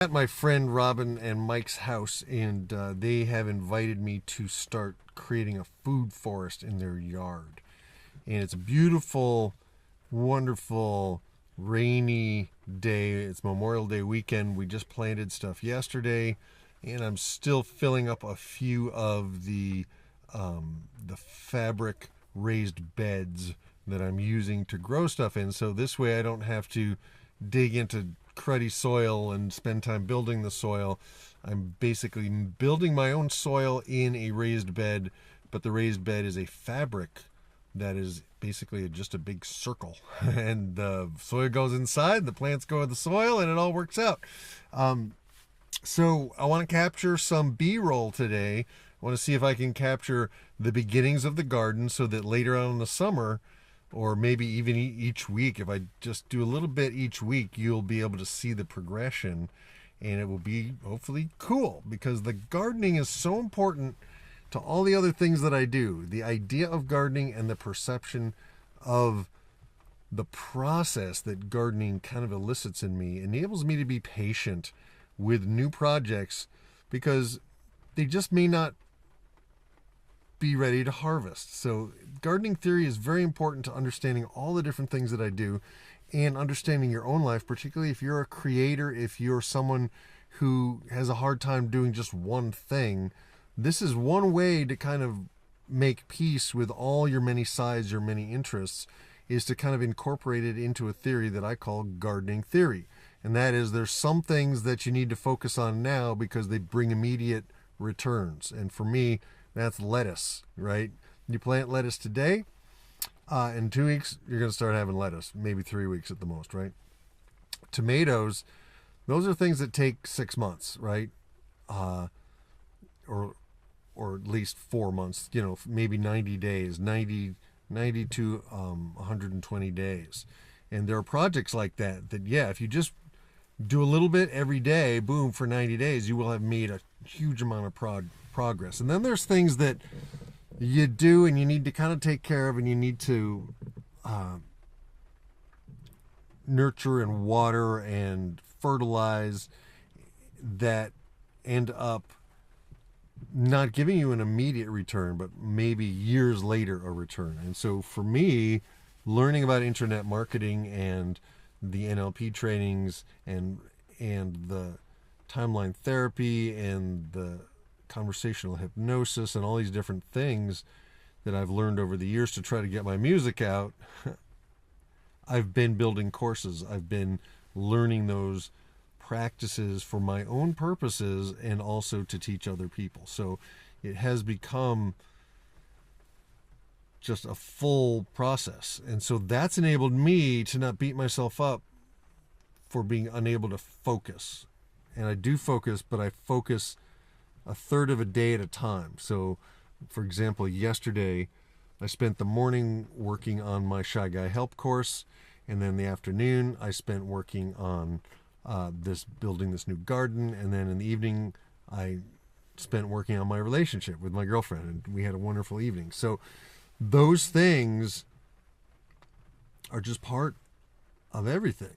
At my friend Robin and Mike's house, and they have invited me to start creating a food forest in their yard. And it's a beautiful, wonderful, rainy day. It's Memorial Day weekend. We just planted stuff yesterday, and I'm still filling up a few of the fabric raised beds that I'm using to grow stuff in. So this way I don't have to dig into cruddy soil and spend time building the soil. I'm basically building my own soil in a raised bed, but the raised bed is a fabric that is basically just a big circle. And the soil goes inside, the plants go in the soil, and it all works out. So I want to capture some B-roll today. I want to see if I can capture the beginnings of the garden so that later on in the summer, or maybe even each week, if I just do a little bit each week, you'll be able to see the progression, and it will be hopefully cool, because the gardening is so important to all the other things that I do. The idea of gardening and the perception of the process that gardening kind of elicits in me enables me to be patient with new projects, because they just may not be ready to harvest. So gardening theory is very important to understanding all the different things that I do, and understanding your own life, particularly if you're a creator, if you're someone who has a hard time doing just one thing. This is one way to kind of make peace with all your many sides, your many interests, is to kind of incorporate it into a theory that I call gardening theory. And that is, there's some things that you need to focus on now because they bring immediate returns. And for me, that's lettuce, right? You plant lettuce today, in 2 weeks, you're going to start having lettuce, maybe 3 weeks at the most, right? Tomatoes, those are things that take 6 months, right? Or at least 4 months, maybe 90 days, 90 to 120 days. And there are projects like that, yeah, if you just do a little bit every day, boom, for 90 days, you will have made a huge amount of progress. And then there's things that you do and you need to kind of take care of, and you need to nurture and water and fertilize, that end up not giving you an immediate return, but maybe years later a return. And so for me, learning about internet marketing and the NLP trainings and the timeline therapy and the conversational hypnosis and all these different things that I've learned over the years to try to get my music out, I've been building courses. I've been learning those practices for my own purposes and also to teach other people. So it has become just a full process. And so that's enabled me to not beat myself up for being unable to focus. And I do focus, but I focus a third of a day at a time. So, for example, yesterday I spent the morning working on my Shy Guy Help course, and then the afternoon I spent working on building this new garden, and then in the evening I spent working on my relationship with my girlfriend, and we had a wonderful evening. So those things are just part of everything.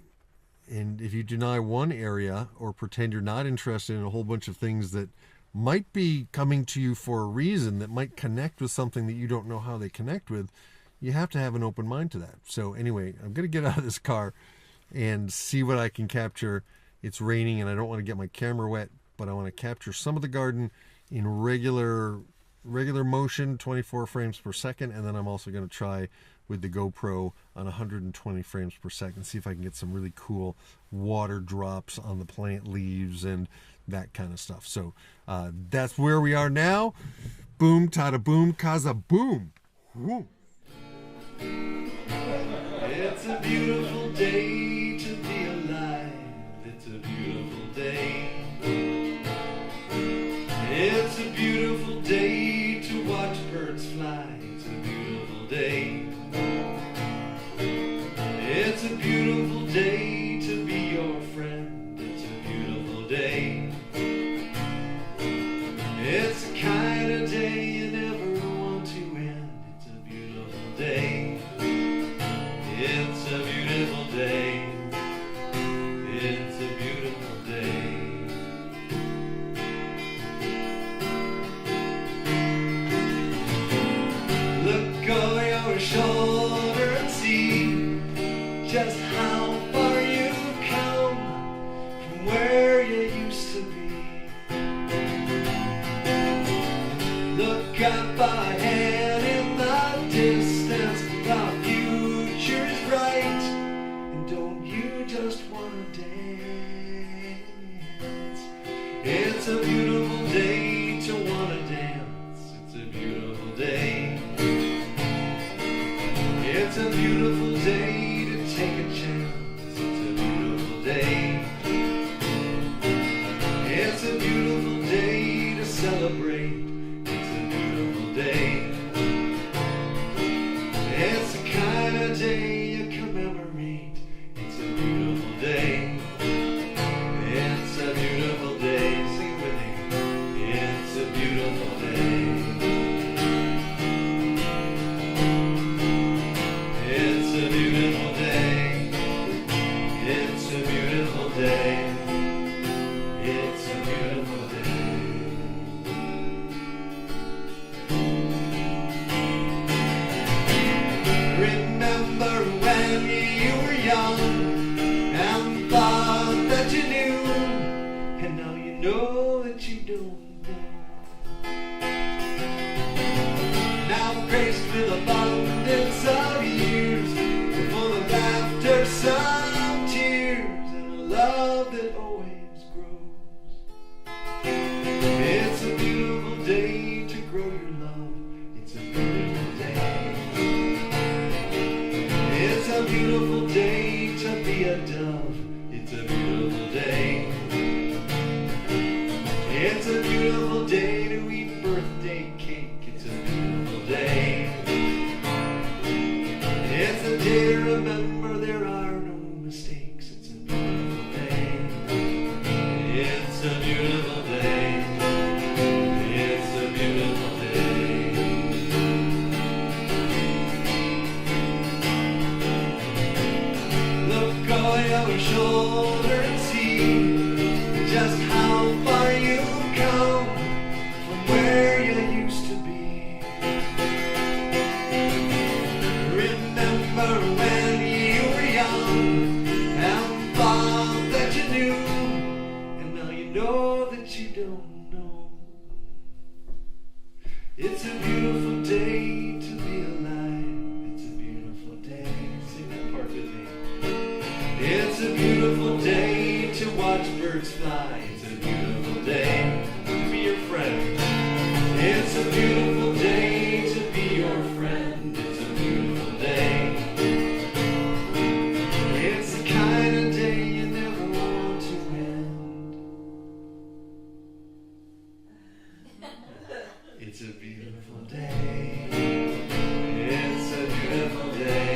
And if you deny one area or pretend you're not interested in a whole bunch of things that might be coming to you for a reason, that might connect with something that you don't know how they connect with, you have to have an open mind to that. So anyway, I'm going to get out of this car and see what I can capture. It's raining and I don't want to get my camera wet, but I want to capture some of the garden in regular motion, 24 frames per second, and then I'm also going to try with the GoPro on 120 frames per second, see if I can get some really cool water drops on the plant leaves and that kind of stuff. So that's where we are now. Boom, tada boom, kaza boom. Woo. It's a beautiful day to be alive. It's a beautiful day. It's a beautiful day to watch birds fly. It's a beautiful day. It's a beautiful day to be your friend. It's a beautiful day. It's the kind of day you never want to end. It's a beautiful day. It's a beautiful day. It's a beautiful day. It's a beautiful day to wanna dance. It's a beautiful day. It's a beautiful day to take a chance. It's a beautiful day. It's a beautiful day to celebrate. It's a beautiful day. It's the kind of day you commemorate. It's a beautiful day. It's a beautiful day. Sing it with me. It's a beautiful day. It's a beautiful day. It's a beautiful day. It's a beautiful day. Remember when you were young and thought that you knew, and now you know that you don't know. Now graced with abundance of years, full of laughter, some tears, and a love that always grows. It's a beautiful day to grow your love. It's a beautiful day. It's a beautiful day to be a dove. It's a beautiful day. It's a beautiful day to eat birthday cake. It's a beautiful day. It's a day to remember there are no mistakes. It's a beautiful day. It's a beautiful day. It's a beautiful day. Look over your shoulder and see just how far you've come from where you used to be. Remember when you were young and thought that you knew, and now you know that you don't know. It's a beautiful day to be alive. It's a beautiful day. Sing that part with me. It's a beautiful day to watch birds fly. It's a beautiful day to be your friend. It's a beautiful day to be your friend. It's a beautiful day. It's the kind of day you never want to end. It's a beautiful day. It's a beautiful day.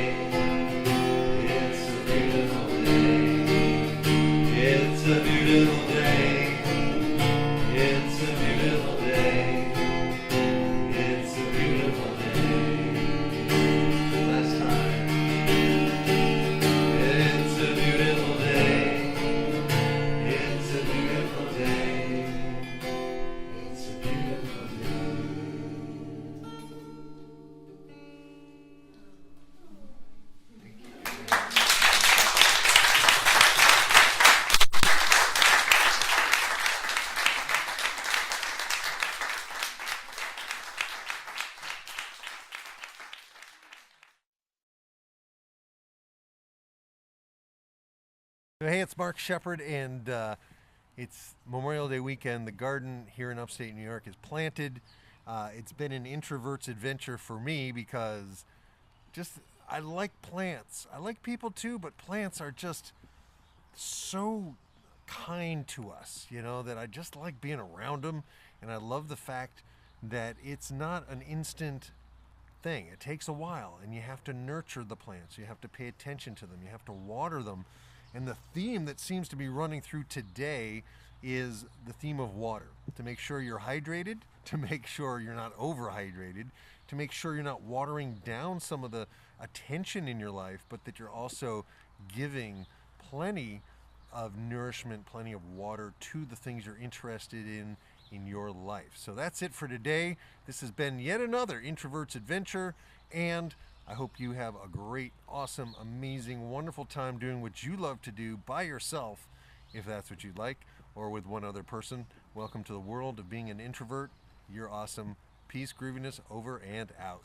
It's a beautiful day. It's a beautiful day. It's a beautiful day. It's a beautiful day. Last time. It's a beautiful day. It's a beautiful day. It's a beautiful day. Hey, it's Mark Shepard, and it's Memorial Day weekend. The garden here in upstate New York is planted. It's been an introvert's adventure for me because I like plants. I like people too, but plants are just so kind to us, that I just like being around them. And I love the fact that it's not an instant thing. It takes a while, and you have to nurture the plants. You have to pay attention to them. You have to water them. And the theme that seems to be running through today is the theme of water. To make sure you're hydrated, to make sure you're not overhydrated, to make sure you're not watering down some of the attention in your life, but that you're also giving plenty of nourishment, plenty of water to the things you're interested in your life. So that's it for today. This has been yet another Introverts Adventure, and I hope you have a great, awesome, amazing, wonderful time doing what you love to do by yourself, if that's what you'd like, or with one other person. Welcome to the world of being an introvert. You're awesome. Peace, grooviness, over and out.